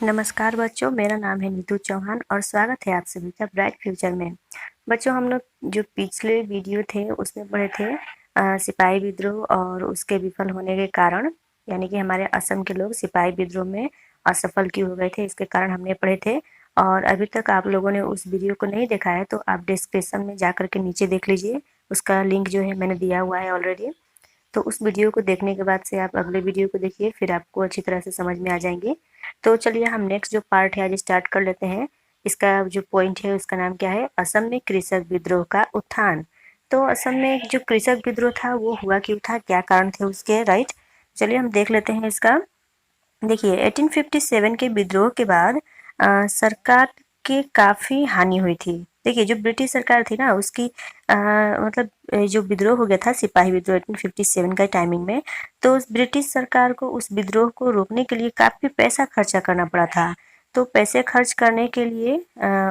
नमस्कार बच्चों, मेरा नाम है नीतू चौहान और स्वागत है आप सभी का ब्राइट फ्यूचर में। बच्चों, हम लोग जो पिछले वीडियो थे उसमें पढ़े थे सिपाही विद्रोह और उसके विफल होने के कारण, यानी कि हमारे असम के लोग सिपाही विद्रोह में असफल क्यों हो गए थे, इसके कारण हमने पढ़े थे। और अभी तक आप लोगों ने उस वीडियो को नहीं देखा है तो आप डिस्क्रिप्शन में जा कर के नीचे देख लीजिए, उसका लिंक जो है मैंने दिया हुआ है ऑलरेडी। तो उस वीडियो को देखने के बाद से आप अगले वीडियो को देखिए, फिर आपको अच्छी तरह से समझ में आ जाएंगे। तो चलिए हम नेक्स्ट जो पार्ट है आज स्टार्ट कर लेते हैं। इसका जो पॉइंट है उसका नाम क्या है, असम में कृषक विद्रोह का उत्थान। तो असम में जो कृषक विद्रोह था वो हुआ क्यों था, क्या कारण थे उसके, राइट। चलिए हम देख लेते हैं इसका। देखिए 1857 के विद्रोह के बाद सरकार की काफ़ी हानि हुई थी। देखिए जो ब्रिटिश सरकार थी ना उसकी मतलब जो विद्रोह हो गया था सिपाही विद्रोह 1857 का टाइमिंग में, तो उस ब्रिटिश सरकार को उस विद्रोह को रोकने के लिए काफ़ी पैसा खर्चा करना पड़ा था। तो पैसे खर्च करने के लिए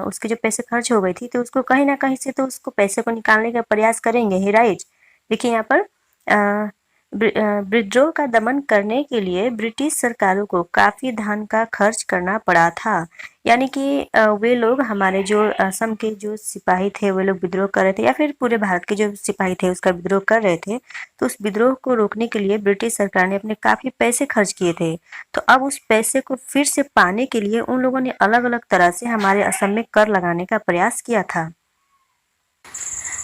उसके जो पैसे खर्च हो गई थी तो उसको कहीं ना कहीं से तो उसको पैसे को निकालने का प्रयास करेंगे ही, राइट। देखिए यहाँ पर विद्रोह का दमन करने के लिए ब्रिटिश सरकारों को काफ़ी धन का खर्च करना पड़ा था। यानी कि वे लोग, हमारे जो असम के जो सिपाही थे वे लोग विद्रोह कर रहे थे, या फिर पूरे भारत के जो सिपाही थे उसका विद्रोह कर रहे थे। तो उस विद्रोह को रोकने के लिए ब्रिटिश सरकार ने अपने काफ़ी पैसे खर्च किए थे। तो अब उस पैसे को फिर से पाने के लिए उन लोगों ने अलग अलग तरह से हमारे असम में कर लगाने का प्रयास किया था।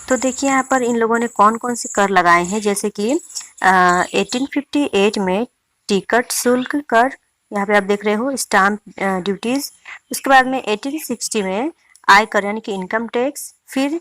तो देखिए यहाँ पर इन लोगों ने कौन कौन से कर लगाए हैं, जैसे कि 1858 में टिकट शुल्क कर, यहाँ पे आप देख रहे हो स्टाम्प ड्यूटीज। उसके बाद में 1860 में आयकर यानी कि इनकम टैक्स। फिर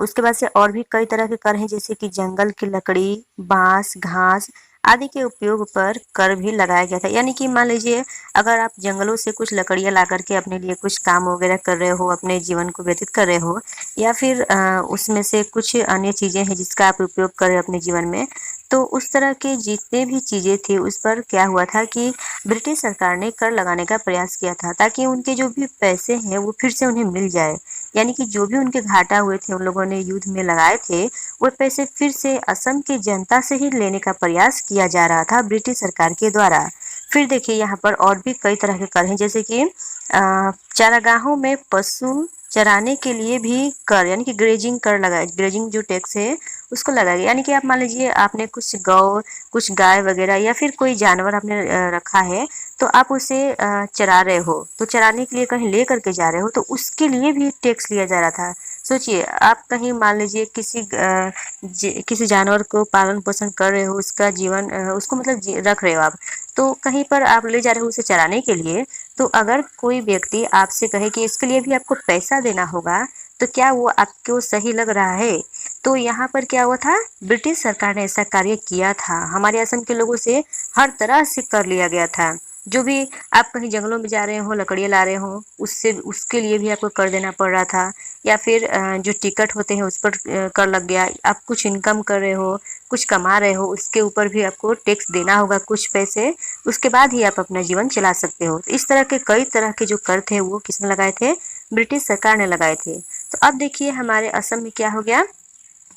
उसके बाद से और भी कई तरह के कर हैं, जैसे कि जंगल की लकड़ी, बांस, घास आदि के उपयोग पर कर भी लगाया गया था। यानी कि मान लीजिए अगर आप जंगलों से कुछ लकड़ियाँ ला करके अपने लिए कुछ काम वगैरह कर रहे हो, अपने जीवन को व्यतीत कर रहे हो, या फिर उसमें से कुछ अन्य चीज़ें हैं जिसका आप उपयोग कर रहे हो अपने जीवन में, तो उस तरह के जितने भी चीज़ें थी उस पर क्या हुआ था कि ब्रिटिश सरकार ने कर लगाने का प्रयास किया था, ताकि उनके जो भी पैसे हैं वो फिर से उन्हें मिल जाए। यानी कि जो भी उनके घाटा हुए थे, उन लोगों ने युद्ध में लगाए थे, वो पैसे फिर से असम की जनता से ही लेने का प्रयास किया जा रहा था ब्रिटिश सरकार के द्वारा। फिर देखिए यहाँ पर और भी कई तरह के कर हैं, जैसे कि चारागाहों में पशु चराने के लिए भी कर, यानी कि ग्रेजिंग कर लगाया, ग्रेजिंग जो टैक्स है उसको लगाया गया। यानी कि आप मान लीजिए आपने कुछ गौ, कुछ गाय वगैरह या फिर कोई जानवर आपने रखा है, तो आप उसे चरा रहे हो, तो चराने के लिए कहीं ले करके जा रहे हो तो उसके लिए भी टैक्स लिया जा रहा था। सोचिए आप कहीं मान लीजिए किसी जानवर को पालन पोषण कर रहे हो, उसका जीवन उसको मतलब रख रहे हो आप, तो कहीं पर आप ले जा रहे हो उसे चराने के लिए, तो अगर कोई व्यक्ति आपसे कहे कि इसके लिए भी आपको पैसा देना होगा, तो क्या वो आपको सही लग रहा है? तो यहाँ पर क्या हुआ था, ब्रिटिश सरकार ने ऐसा कार्य किया था, हमारे असम के लोगों से हर तरह से कर लिया गया था। जो भी आप कहीं जंगलों में जा रहे हो, लकड़ियाँ ला रहे हो, उससे उसके लिए भी आपको कर देना पड़ रहा था। या फिर जो टिकट होते हैं उस पर कर लग गया। आप कुछ इनकम कर रहे हो, कुछ कमा रहे हो, उसके ऊपर भी आपको टैक्स देना होगा कुछ पैसे, उसके बाद ही आप अपना जीवन चला सकते हो। तो इस तरह के कई तरह के जो कर थे वो किसने लगाए थे, ब्रिटिश सरकार ने लगाए थे। तो अब देखिए हमारे असम में क्या हो गया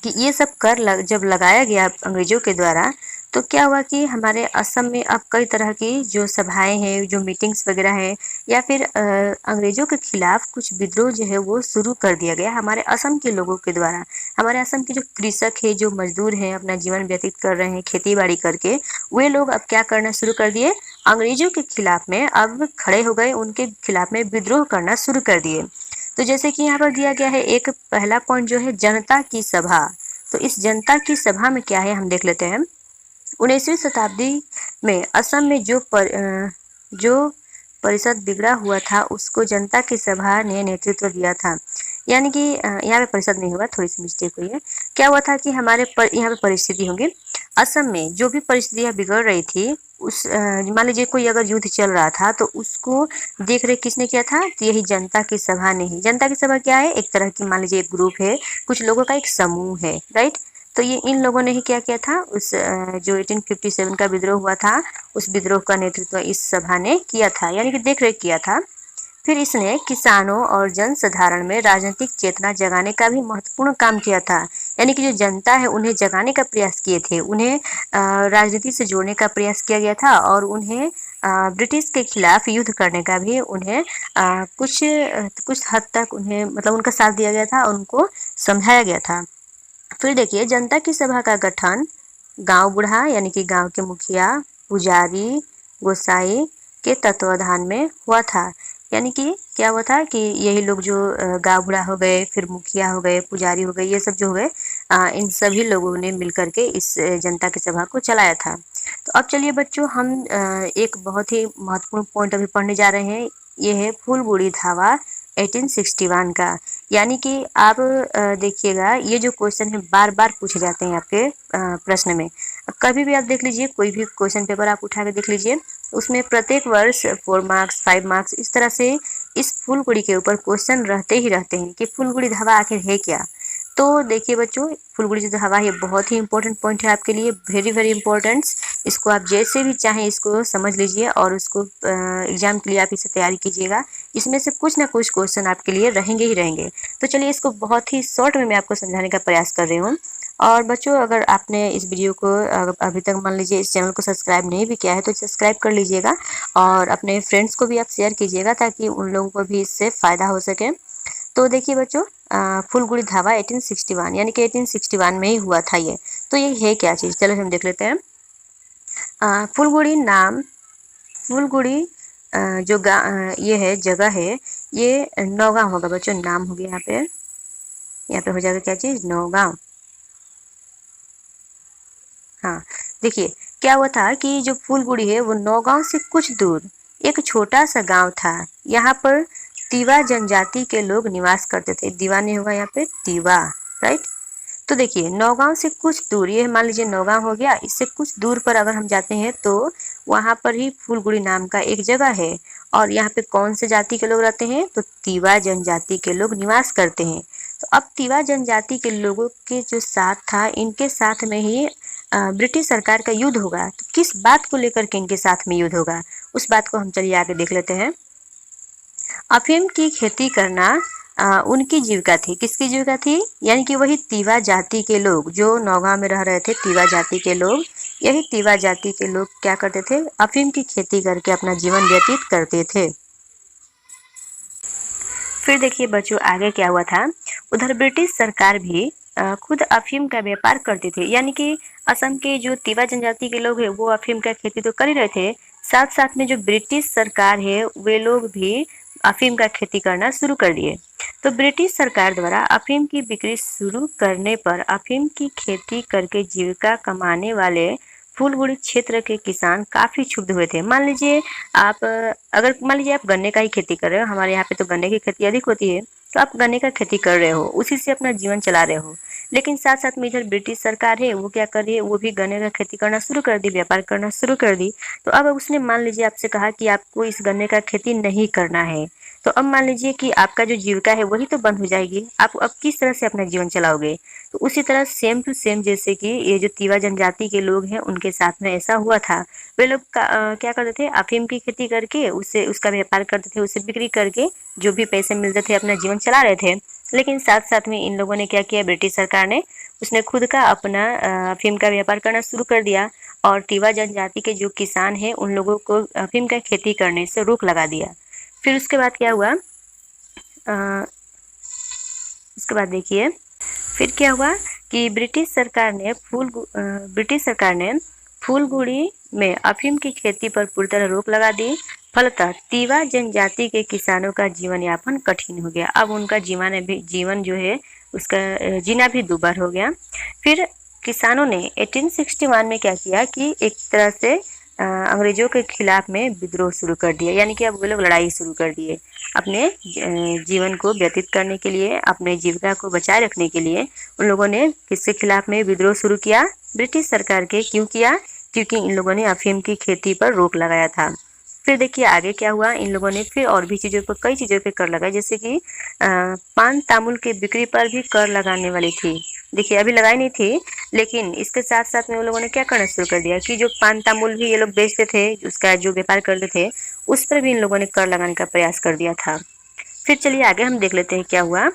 कि ये सब कर जब लगाया गया अंग्रेजों के द्वारा, तो क्या हुआ कि हमारे असम में अब कई तरह की जो सभाएं हैं, जो मीटिंग्स वगैरह हैं, या फिर अंग्रेजों के खिलाफ कुछ विद्रोह जो है वो शुरू कर दिया गया हमारे असम के लोगों के द्वारा। हमारे असम के जो कृषक है, जो मजदूर हैं, अपना जीवन व्यतीत कर रहे हैं खेती बाड़ी करके, वे लोग अब क्या करना शुरू कर दिए, अंग्रेजों के खिलाफ में अब खड़े हो गए, उनके खिलाफ में विद्रोह करना शुरू कर दिए। तो जैसे कि यहाँ पर दिया गया है एक पहला पॉइंट जो है जनता की सभा। तो इस जनता की सभा में क्या है हम देख लेते हैं। 19वीं शताब्दी में असम में जो परिषद बिगड़ा हुआ था उसको जनता की सभा ने नेतृत्व दिया था। यानी कि यहाँ पे परिषद नहीं होगा, थोड़ी सी मिस्टेक हुई है। क्या हुआ था कि यहाँ पे परिस्थिति होंगी, असम में जो भी परिस्थितियाँ बिगड़ रही थी, उस मान लीजिए कोई अगर युद्ध चल रहा था तो उसको देख रेख किसने किया था, तो यही जनता की सभा ने ही। जनता की सभा क्या है, एक तरह की मान लीजिए एक ग्रुप है, कुछ लोगों का एक समूह है, राइट। तो ये इन लोगों ने ही क्या किया था, उस जो 1857 का विद्रोह हुआ था उस विद्रोह का नेतृत्व इस सभा ने किया था, यानी कि देख रेख किया था। फिर इसने किसानों और जनसाधारण में राजनीतिक चेतना जगाने का भी महत्वपूर्ण काम किया था। यानी कि जो जनता है उन्हें जगाने का प्रयास किए थे, उन्हें राजनीति से जोड़ने का प्रयास किया गया था, और उन्हें ब्रिटिश के खिलाफ युद्ध करने का भी उन्हें कुछ हद तक उन्हें मतलब उनका साथ दिया गया था, उनको समझाया गया था। फिर देखिए जनता की सभा का गठन गांव बूढ़ा यानी कि गांव के मुखिया, पुजारी, गोसाई के तत्वाधान में हुआ था। यानी कि क्या हुआ था कि यही लोग जो गांव बूढ़ा हो गए, फिर मुखिया हो गए, पुजारी हो गए, ये सब जो हो गए, इन सभी लोगों ने मिलकर के इस जनता की सभा को चलाया था। तो अब चलिए बच्चों, हम एक बहुत ही महत्वपूर्ण पॉइंट अभी पढ़ने जा रहे हैं। ये है फूलगुड़ी धावा 1861 का। यानी कि आप देखिएगा, ये जो क्वेश्चन है बार बार पूछे जाते हैं आपके प्रश्न में। कभी भी आप देख लीजिए, कोई भी क्वेश्चन पेपर आप उठा के देख लीजिए, उसमें प्रत्येक वर्ष 4 मार्क्स 5 मार्क्स इस तरह से इस फूलगुड़ी के ऊपर क्वेश्चन रहते ही रहते हैं कि फूलगुड़ी धावा आखिर है क्या। तो देखिए बच्चों, फूलगुड़ी जो धावा है बहुत ही इंपॉर्टेंट पॉइंट है आपके लिए, वेरी वेरी इंपॉर्टेंट। इसको आप जैसे भी चाहें इसको समझ लीजिए और उसको एग्जाम के लिए आप इसे तैयारी कीजिएगा। इसमें से कुछ ना कुछ क्वेश्चन आपके लिए रहेंगे ही रहेंगे। तो चलिए इसको बहुत ही शॉर्ट में मैं आपको समझाने का प्रयास कर रही हूँ। और बच्चों, अगर आपने इस वीडियो को अभी तक मान लीजिए इस चैनल को सब्सक्राइब नहीं भी किया है तो सब्सक्राइब कर लीजिएगा और अपने फ्रेंड्स को भी आप शेयर कीजिएगा ताकि उन लोगों को भी इससे फ़ायदा हो सके। तो देखिए बच्चों, फूलगुड़ी धावा 1861 यानी कि 1861 में ही हुआ था ये। तो ये है क्या चीज़, चलो हम देख लेते हैं। फूलगुड़ी ये है जगह है, ये नौगांव होगा बच्चों, नाम हो गया यहाँ पे हो जाएगा क्या चीज़, नौगांव। हाँ देखिए, क्या हुआ था कि जो फूलगुड़ी है वो नौगांव से कुछ दूर एक छोटा सा गांव था। यहाँ पर तीवा जनजाति के लोग निवास करते थे। दीवा नहीं होगा यहाँ पे, तीवा, राइट। तो देखिए नौगांव से कुछ दूर, ये मान लीजिए नौगांव हो गया, इससे कुछ दूर पर अगर हम जाते हैं तो वहाँ पर ही फूलगुड़ी नाम का एक जगह है। और यहाँ पे कौन से जाति के लोग रहते हैं, तो तीवा जनजाति के लोग निवास करते हैं। तो अब तीवा जनजाति के लोगों के जो साथ था, इनके साथ में ही ब्रिटिश सरकार का युद्ध होगा। तो किस बात को लेकर के इनके साथ में युद्ध होगा, उस बात को हम चलिए आगे देख लेते हैं। अफीम की खेती करना उनकी जीविका थी। किसकी जीविका थी, यानी कि वही तीवा जाति के लोग जो नौगांव में रह रहे थे, तीवा जाति के लोग, यही तीवा जाति के लोग क्या करते थे, अफीम की खेती करके अपना जीवन व्यतीत करते थे। फिर देखिए बच्चों आगे क्या हुआ था, उधर ब्रिटिश सरकार भी खुद अफीम का व्यापार करती थी। यानी कि असम के जो तीवा जनजाति के लोग हैं वो अफीम का खेती तो कर ही रहे थे, साथ साथ में जो ब्रिटिश सरकार है वे लोग भी अफीम का खेती करना शुरू कर दिए। तो ब्रिटिश सरकार द्वारा अफीम की बिक्री शुरू करने पर अफीम की खेती करके जीविका कमाने वाले फूलगुड़ी क्षेत्र के किसान काफ़ी क्षुब्ध हुए थे। मान लीजिए आप अगर मान लीजिए आप गन्ने का ही खेती कर रहे हो, हमारे यहाँ पे तो गन्ने की खेती अधिक होती है, तो आप गन्ने का खेती कर रहे हो, उसी से अपना जीवन चला रहे हो। लेकिन साथ साथ में इधर ब्रिटिश सरकार है वो क्या कर रही है, वो भी गन्ने का खेती करना शुरू कर दी, व्यापार करना शुरू कर दी। तो अब उसने मान लीजिए आपसे कहा कि आपको इस गन्ने का खेती नहीं करना है, तो अब मान लीजिए कि आपका जो जीविका है वही तो बंद हो जाएगी। आप अब किस तरह से अपना जीवन चलाओगे। तो उसी तरह सेम टू सेम जैसे कि ये जो तीवा जनजाति के लोग हैं उनके साथ में ऐसा हुआ था। वे लोग क्या करते थे, अफीम की खेती करके उससे उसका व्यापार करते थे, उसे बिक्री करके जो भी पैसे मिलते थे अपना जीवन चला रहे थे। लेकिन साथ साथ में इन लोगों ने क्या किया, ब्रिटिश सरकार ने उसने खुद का अपना अफीम का व्यापार करना शुरू कर दिया और तीवा जनजाति के जो किसान हैं उन लोगों को अफीम का खेती करने से रोक लगा दिया। फिर उसके बाद क्या हुआ, उसके बाद देखिए फिर क्या हुआ कि ब्रिटिश सरकार ने फूलगुड़ी में अफीम की खेती पर पूरी तरह रोक लगा दी। फलतः तीवा जनजाति के किसानों का जीवन यापन कठिन हो गया। अब उनका जीवन जो है उसका जीना भी दुभर हो गया। फिर किसानों ने 1861 में क्या किया कि एक तरह से अंग्रेजों के खिलाफ में विद्रोह शुरू कर दिया। यानी कि अब वो लोग लड़ाई शुरू कर दिए अपने जीवन को व्यतीत करने के लिए, अपने जीविका को बचाए रखने के लिए। उन लोगों ने किसके खिलाफ में विद्रोह शुरू किया, ब्रिटिश सरकार के। क्यों किया, क्योंकि इन लोगों ने अफीम की खेती पर रोक लगाया था। फिर देखिए आगे क्या हुआ, इन लोगों ने फिर और भी चीज़ों पर, कई चीज़ों पे कर लगाए, जैसे कि पान तामुल की बिक्री पर भी कर लगाने वाली थी। देखिए अभी लगाई नहीं थी, लेकिन इसके साथ साथ में उन लोगों ने क्या करना शुरू कर दिया कि जो पान तामुल भी ये लोग बेचते थे, उसका जो व्यापार करते थे, उस पर भी इन लोगों ने कर लगाने का प्रयास कर दिया था। फिर चलिए आगे हम देख लेते हैं क्या हुआ।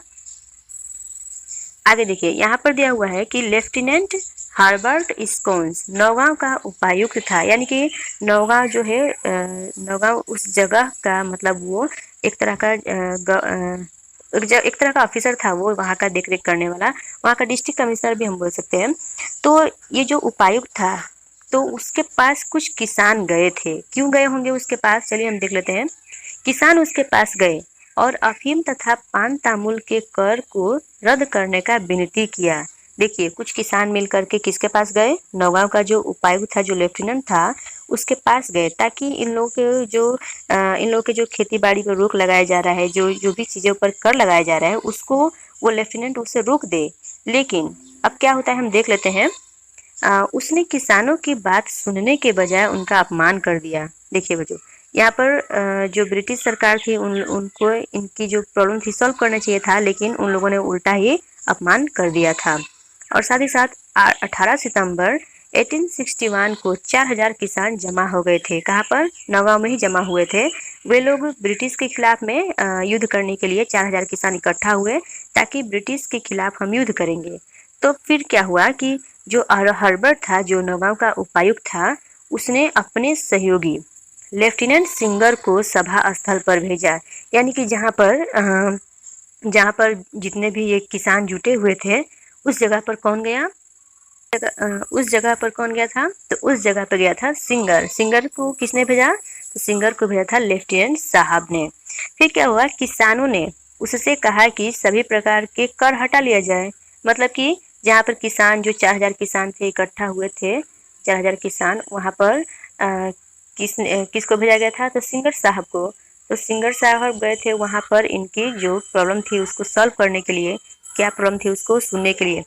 आगे देखिए यहाँ पर दिया हुआ है कि लेफ्टिनेंट हर्बर्ट स्कोन्स नौगांव का उपायुक्त था, यानी कि नौगांव जो है नौगांव उस जगह का मतलब वो एक तरह का एक तरह का ऑफिसर था, वो वहाँ का देख रेख करने वाला, वहाँ का डिस्ट्रिक्ट कमिश्नर भी हम बोल सकते हैं। तो ये जो उपायुक्त था, तो उसके पास कुछ किसान गए थे। क्यों गए होंगे उसके पास, चलिए हम देख लेते हैं। किसान उसके पास गए और अफीम तथा पान तामुल के कर को रद्द करने का विनती किया। देखिए, कुछ किसान मिल करके किसके पास गए, नौगांव का जो उपायुक्त था, जो लेफ्टिनेंट था, उसके पास गए, ताकि इन लोगों के जो खेती बाड़ी पर रोक लगाया जा रहा है, जो जो भी चीज़ों पर कर लगाया जा रहा है, उसको वो लेफ्टिनेंट उसे रोक दे। लेकिन अब क्या होता है, हम देख लेते हैं। उसने किसानों की बात सुनने के बजाय उनका अपमान कर दिया। देखिए बच्चों, यहाँ पर जो ब्रिटिश सरकार थी, उनको इनकी जो प्रॉब्लम थी सॉल्व करना चाहिए था, लेकिन उन लोगों ने उल्टा ही अपमान कर दिया था। और साथ ही साथ 18 सितंबर 1861 को 4000 किसान जमा हो गए थे। कहाँ पर, नौगांव में ही जमा हुए थे। वे लोग ब्रिटिश के खिलाफ में युद्ध करने के लिए 4000 किसान इकट्ठा हुए, ताकि ब्रिटिश के खिलाफ हम युद्ध करेंगे। तो फिर क्या हुआ कि जो हर्बर्ट था, जो नौगांव का उपायुक्त था, उसने अपने सहयोगी लेफ्टिनेंट सिंगर को सभा स्थल पर भेजा, यानी कि जहाँ पर जितने भी ये किसान जुटे हुए थे, उस जगह पर कौन गया, उस जगह पर कौन गया था, तो उस जगह पर गया था सिंगर। सिंगर को किसने भेजा, तो सिंगर को भेजा था लेफ्टिनेंट साहब ने। फिर क्या हुआ, किसानों ने उससे कहा कि सभी प्रकार के कर हटा लिया जाए। मतलब कि जहाँ पर किसान, जो 4000 किसान थे, इकट्ठा हुए थे 4000 किसान, वहाँ पर किसको भेजा गया था, तो सिंगर साहब को। तो सिंगर साहब गए थे वहाँ पर इनकी जो प्रॉब्लम थी उसको सॉल्व करने के लिए, क्या प्रॉब्लम थी उसको सुनने के लिए।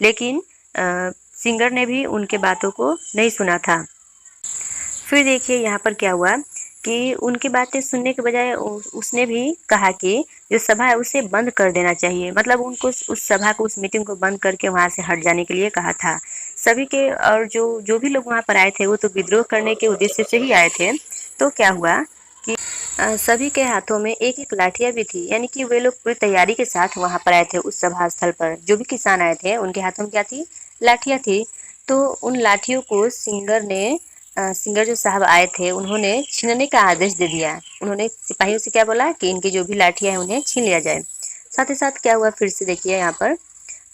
लेकिन सिंगर ने भी उनके बातों को नहीं सुना था। फिर देखिए यहाँ पर क्या हुआ कि उनकी बातें सुनने के बजाय उसने भी कहा कि जो सभा है उसे बंद कर देना चाहिए। मतलब उनको उस सभा को, उस मीटिंग को बंद करके वहाँ से हट जाने के लिए कहा था सभी के। और जो जो भी लोग वहाँ पर आए थे, वो तो विद्रोह करने के उद्देश्य से ही आए थे। तो क्या हुआ कि सभी के हाथों में एक एक लाठियाँ भी थी, यानी कि वे लोग पूरी तैयारी के साथ वहाँ पर आए थे उस सभा स्थल पर। जो भी किसान आए थे उनके हाथों में क्या थी, लाठियाँ थी। तो उन लाठियों को सिंगर जो साहब आए थे, उन्होंने छीनने का आदेश दे दिया। उन्होंने सिपाहियों से क्या बोला कि इनकी जो भी लाठियाँ हैं उन्हें छीन लिया जाए। साथ ही साथ क्या हुआ, फिर से देखिए यहाँ पर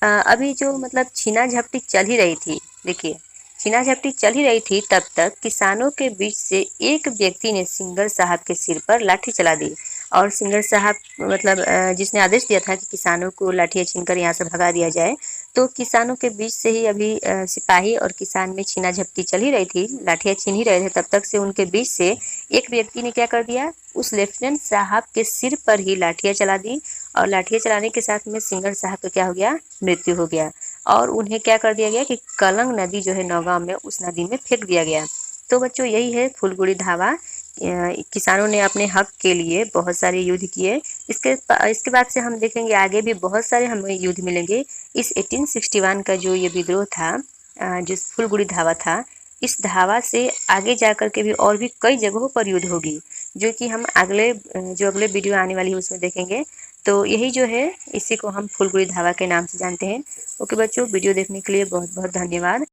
अभी जो मतलब छीना झपटी चल ही रही थी। देखिए, छीना झपटी चल ही रही थी, तब तक किसानों के बीच से एक व्यक्ति ने सिंगर साहब के सिर पर लाठी चला दी। और सिंगर साहब मतलब जिसने आदेश दिया था कि किसानों को लाठियाँ छीनकर यहाँ से भगा दिया जाए, तो किसानों के बीच से ही अभी सिपाही और किसान में छीना झपटी चल ही रही थी, लाठियाँ छीन ही रहे थे, तब तक से उनके बीच से एक व्यक्ति ने क्या कर दिया, उस लेफ्टिनेंट साहब के सिर पर ही लाठियाँ चला दी। और लाठियाँ चलाने के साथ में सिंगर साहब का क्या हो गया, मृत्यु हो गया। और उन्हें क्या कर दिया गया कि कलंग नदी जो है नौगांव में, उस नदी में फेंक दिया गया। तो बच्चों, यही है फूलगुड़ी धावा। किसानों ने अपने हक के लिए बहुत सारे युद्ध किए। इसके बाद से हम देखेंगे आगे भी बहुत सारे हमें युद्ध मिलेंगे। इस 1861 का जो ये विद्रोह था, जो फूलगुड़ी धावा था, इस धावा से आगे जाकर के भी और भी कई जगहों पर युद्ध होगी, जो कि हम अगले वीडियो आने वाली है उसमें देखेंगे। तो यही जो है, इसी को हम फूलगुड़ी धावा के नाम से जानते हैं। ओके बच्चों, वीडियो देखने के लिए बहुत बहुत धन्यवाद।